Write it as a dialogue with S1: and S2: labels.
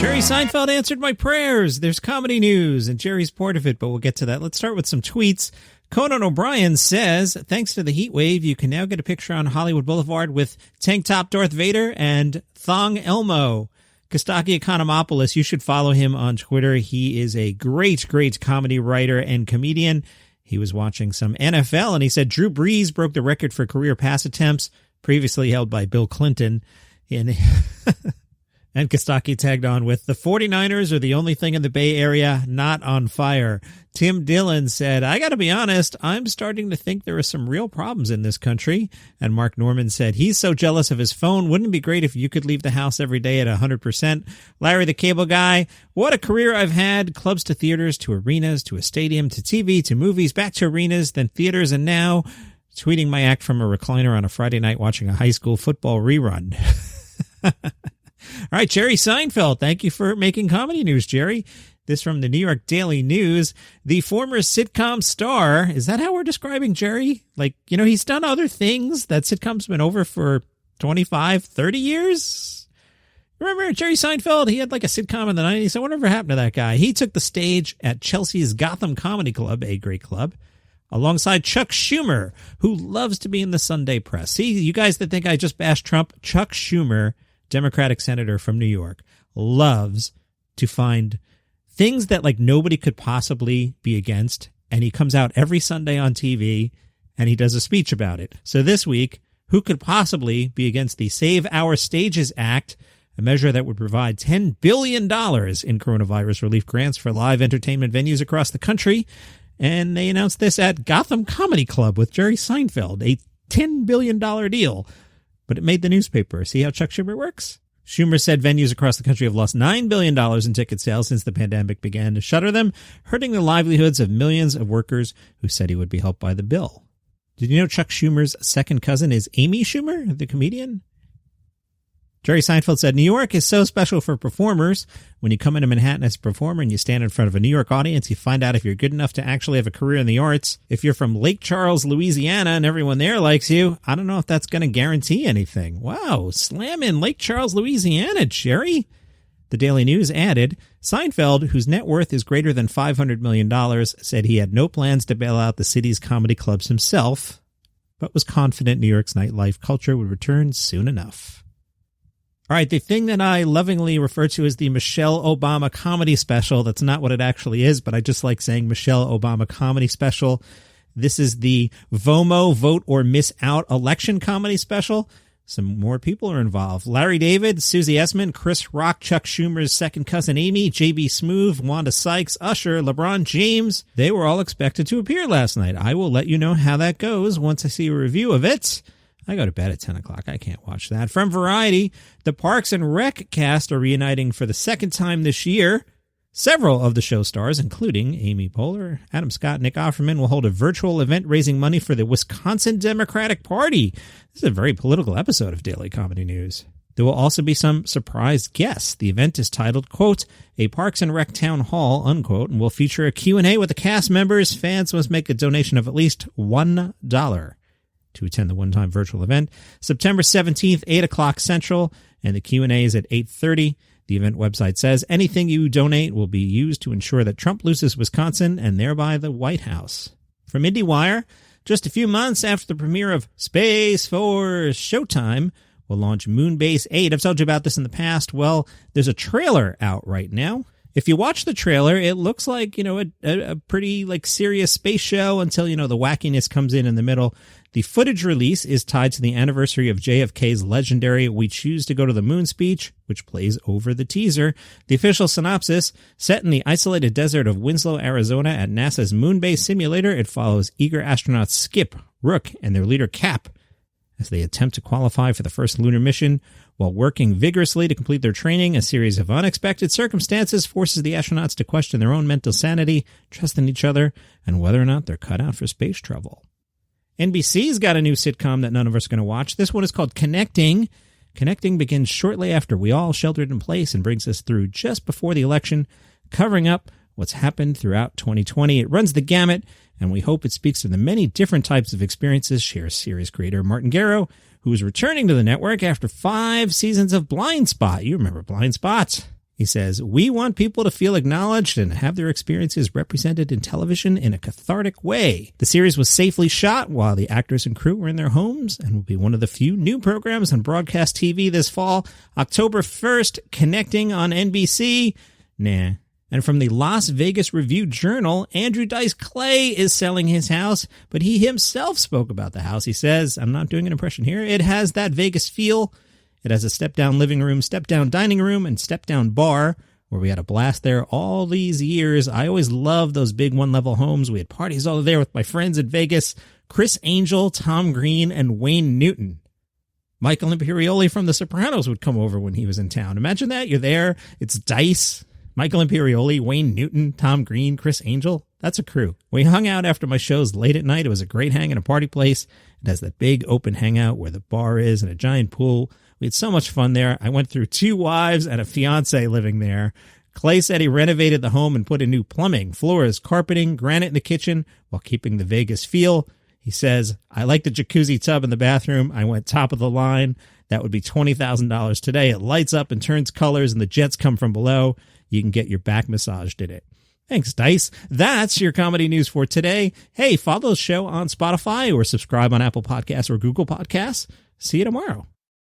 S1: Jerry Seinfeld answered my prayers. There's comedy news, and Jerry's part of it, but we'll get to that. Let's start with some tweets. Conan O'Brien says, thanks to the heat wave, you can now get a picture on Hollywood Boulevard with tank top Darth Vader and thong Elmo. Kostaki Economopoulos, you should follow him on Twitter. He is a great, great comedy writer and comedian. He was watching some NFL, and he said Drew Brees broke the record for career pass attempts, previously held by Bill Clinton. And Kostaki tagged on with, the 49ers are the only thing in the Bay Area not on fire. Tim Dillon said, I got to be honest, I'm starting to think there are some real problems in this country. And Mark Norman said, he's so jealous of his phone. Wouldn't it be great if you could leave the house every day at 100%? Larry the Cable Guy, what a career I've had. Clubs to theaters, to arenas, to a stadium, to TV, to movies, back to arenas, then theaters, and now tweeting my act from a recliner on a Friday night watching a high school football rerun. All right, Jerry Seinfeld, thank you for making comedy news, Jerry. This from the New York Daily News. The former sitcom star, is that how we're describing Jerry? Like, you know, he's done other things. That sitcom's been over for 25, 30 years. Remember Jerry Seinfeld? He had like a sitcom in the 90s. So whatever happened to that guy? He took the stage at Chelsea's Gotham Comedy Club, a great club, alongside Chuck Schumer, who loves to be in the Sunday press. See, you guys that think I just bashed Trump, Chuck Schumer, Democratic senator from New York, loves to find things that like nobody could possibly be against. And he comes out every Sunday on TV and he does a speech about it. So this week, who could possibly be against the Save Our Stages Act, a measure that would provide $10 billion in coronavirus relief grants for live entertainment venues across the country? And they announced this at Gotham Comedy Club with Jerry Seinfeld, a $10 billion deal. But it made the newspaper. See how Chuck Schumer works? Schumer said venues across the country have lost $9 billion in ticket sales since the pandemic began to shutter them, hurting the livelihoods of millions of workers who said he would be helped by the bill. Did you know Chuck Schumer's second cousin is Amy Schumer, the comedian? Jerry Seinfeld said, New York is so special for performers. When you come into Manhattan as a performer and you stand in front of a New York audience, you find out if you're good enough to actually have a career in the arts. If you're from Lake Charles, Louisiana, and everyone there likes you, I don't know if that's going to guarantee anything. Wow, slam in Lake Charles, Louisiana, Jerry. The Daily News added, Seinfeld, whose net worth is greater than $500 million, said he had no plans to bail out the city's comedy clubs himself, but was confident New York's nightlife culture would return soon enough. All right, the thing that I lovingly refer to as the Michelle Obama comedy special, that's not what it actually is, but I just like saying Michelle Obama comedy special. This is the VOMO, Vote or Miss Out election comedy special. Some more people are involved. Larry David, Susie Essman, Chris Rock, Chuck Schumer's second cousin Amy, J.B. Smoove, Wanda Sykes, Usher, LeBron James. They were all expected to appear last night. I will let you know how that goes once I see a review of it. I go to bed at 10 o'clock. I can't watch that. From Variety, the Parks and Rec cast are reuniting for the second time this year. Several of the show stars, including Amy Poehler, Adam Scott, Nick Offerman, will hold a virtual event raising money for the Wisconsin Democratic Party. This is a very political episode of Daily Comedy News. There will also be some surprise guests. The event is titled, quote, A Parks and Rec Town Hall, unquote, and will feature a Q&A with the cast members. Fans must make a donation of at least $1 to attend the one-time virtual event. September 17th, 8 o'clock Central, and the Q&A is at 8:30. The event website says anything you donate will be used to ensure that Trump loses Wisconsin and thereby the White House. From IndieWire, just a few months after the premiere of Space Force, Showtime will launch Moonbase 8. I've told you about this in the past. Well, there's a trailer out right now. If you watch the trailer, it looks like, you know, a pretty like serious space show until, you know, the wackiness comes in the middle. The footage release is tied to the anniversary of JFK's legendary "We Choose to Go to the Moon" speech, which plays over the teaser. The official synopsis, set in the isolated desert of Winslow, Arizona at NASA's Moonbase simulator, it follows eager astronauts Skip, Rook, and their leader Cap as they attempt to qualify for the first lunar mission. While working vigorously to complete their training, a series of unexpected circumstances forces the astronauts to question their own mental sanity, trust in each other, and whether or not they're cut out for space travel. NBC's got a new sitcom that none of us are going to watch. This one is called Connecting. Connecting begins shortly after we all sheltered in place and brings us through just before the election, covering up what's happened throughout 2020. It runs the gamut, and we hope it speaks to the many different types of experiences, shares series creator Martin Garrow, who is returning to the network after 5 seasons of Blind Spot. You remember Blind Spot? He says, we want people to feel acknowledged and have their experiences represented in television in a cathartic way. The series was safely shot while the actors and crew were in their homes and will be one of the few new programs on broadcast TV this fall. October 1st, connecting on NBC. Nah. And from the Las Vegas Review-Journal, Andrew Dice Clay is selling his house, but he himself spoke about the house. He says, I'm not doing an impression here, it has that Vegas feel. It has a step-down living room, step-down dining room, and step-down bar, where we had a blast there all these years. I always loved those big one-level homes. We had parties all there with my friends in Vegas, Chris Angel, Tom Green, and Wayne Newton. Michael Imperioli from The Sopranos would come over when he was in town. Imagine that. You're there. It's Dice, Michael Imperioli, Wayne Newton, Tom Green, Chris Angel. That's a crew. We hung out after my shows late at night. It was a great hang and a party place. It has that big open hangout where the bar is and a giant pool. We had so much fun there. I went through 2 wives and a fiance living there. Clay said he renovated the home and put in new plumbing, floors, carpeting, granite in the kitchen while keeping the Vegas feel. He says, I like the jacuzzi tub in the bathroom. I went top of the line. That would be $20,000 today. It lights up and turns colors and the jets come from below. You can get your back massaged in it. Thanks, Dice. That's your comedy news for today. Hey, follow the show on Spotify or subscribe on Apple Podcasts or Google Podcasts. See you tomorrow.